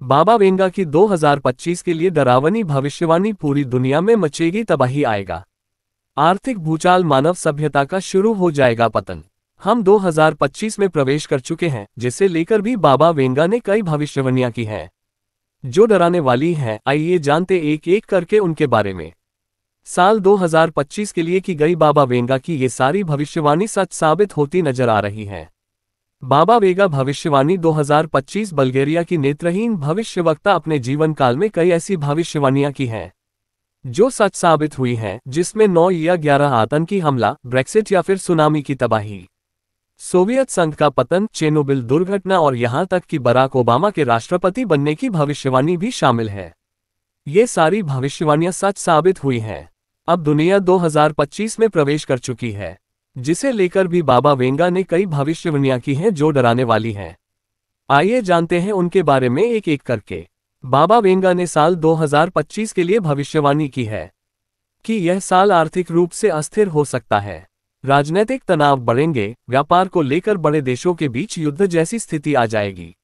बाबा Venga की 2025 के लिए डरावनी भविष्यवाणी, पूरी दुनिया में मचेगी तबाही, आएगा आर्थिक भूचाल, मानव सभ्यता का शुरू हो जाएगा पतन। हम 2025 में प्रवेश कर चुके हैं, जिसे लेकर भी बाबा वेंगा ने कई भविष्यवाणियां की हैं जो डराने वाली हैं। आइए जानते एक एक करके उनके बारे में। साल 2025 के लिए की गई बाबा वेंगा की ये सारी भविष्यवाणी सच साबित होती नजर आ रही हैं। बाबा वेगा भविष्यवाणी 2025। बल्गेरिया की नेत्रहीन भविष्यवक्ता अपने जीवन काल में कई ऐसी भविष्यवाणियां की हैं जो सच साबित हुई हैं, जिसमें 9 या 11 आतंकी हमला, ब्रेक्सिट या फिर सुनामी की तबाही, सोवियत संघ का पतन, चेर्नोबिल दुर्घटना और यहां तक कि बराक ओबामा के राष्ट्रपति बनने की भविष्यवाणी भी शामिल है। ये सारी भविष्यवाणियां सच साबित हुई हैं। अब दुनिया 2025 में प्रवेश कर चुकी है, जिसे लेकर भी बाबा वेंगा ने कई भविष्यवाणियां की हैं जो डराने वाली हैं। आइए जानते हैं उनके बारे में एक एक करके। बाबा वेंगा ने साल 2025 के लिए भविष्यवाणी की है कि यह साल आर्थिक रूप से अस्थिर हो सकता है, राजनीतिक तनाव बढ़ेंगे, व्यापार को लेकर बड़े देशों के बीच युद्ध जैसी स्थिति आ जाएगी,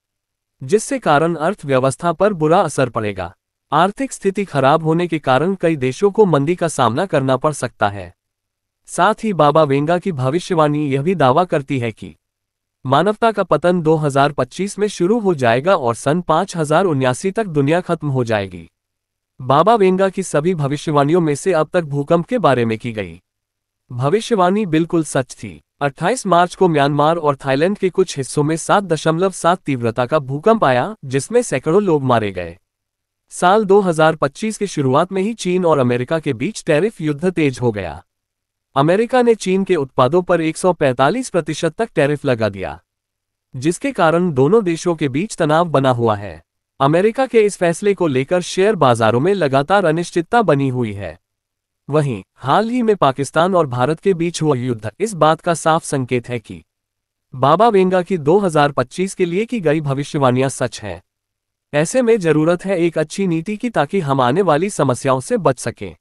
जिससे कारण अर्थव्यवस्था पर बुरा असर पड़ेगा। आर्थिक स्थिति खराब होने के कारण कई देशों को मंदी का सामना करना पड़ सकता है। साथ ही बाबा वेंगा की भविष्यवाणी यह भी दावा करती है कि मानवता का पतन 2025 में शुरू हो जाएगा और सन 5079 तक दुनिया खत्म हो जाएगी। बाबा वेंगा की सभी भविष्यवाणियों में से अब तक भूकंप के बारे में की गई भविष्यवाणी बिल्कुल सच थी। 28 मार्च को म्यांमार और थाईलैंड के कुछ हिस्सों में 7.7 तीव्रता का भूकंप आया, जिसमें सैकड़ों लोग मारे गए। साल 2025 की शुरुआत में ही चीन और अमेरिका के बीच टैरिफ युद्ध तेज हो गया। अमेरिका ने चीन के उत्पादों पर 145% तक टैरिफ लगा दिया, जिसके कारण दोनों देशों के बीच तनाव बना हुआ है। अमेरिका के इस फैसले को लेकर शेयर बाजारों में लगातार अनिश्चितता बनी हुई है। वहीं हाल ही में पाकिस्तान और भारत के बीच हुआ युद्ध इस बात का साफ संकेत है कि बाबा वेंगा की 2025 के लिए की गई भविष्यवाणियां सच हैं। ऐसे में जरूरत है एक अच्छी नीति की, ताकि हम आने वाली समस्याओं से बच सकें।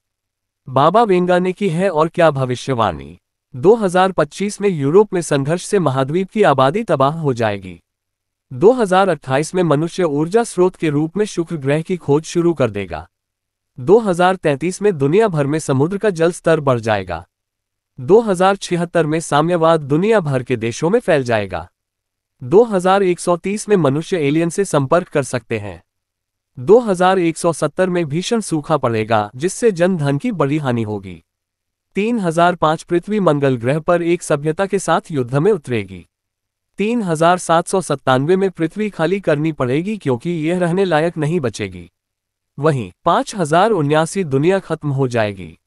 बाबा वेंगा ने की है और क्या भविष्यवाणी। 2025 में यूरोप में संघर्ष से महाद्वीप की आबादी तबाह हो जाएगी। 2028 में मनुष्य ऊर्जा स्रोत के रूप में शुक्र ग्रह की खोज शुरू कर देगा। 2033 में दुनिया भर में समुद्र का जल स्तर बढ़ जाएगा। 2076 में साम्यवाद दुनिया भर के देशों में फैल जाएगा। 2130 में मनुष्य एलियन से संपर्क कर सकते हैं। 2170 में भीषण सूखा पड़ेगा, जिससे जन धन की बड़ी हानि होगी। 3005 पृथ्वी मंगल ग्रह पर एक सभ्यता के साथ युद्ध में उतरेगी। 3797 में पृथ्वी खाली करनी पड़ेगी, क्योंकि यह रहने लायक नहीं बचेगी। वहीं 5079 दुनिया खत्म हो जाएगी।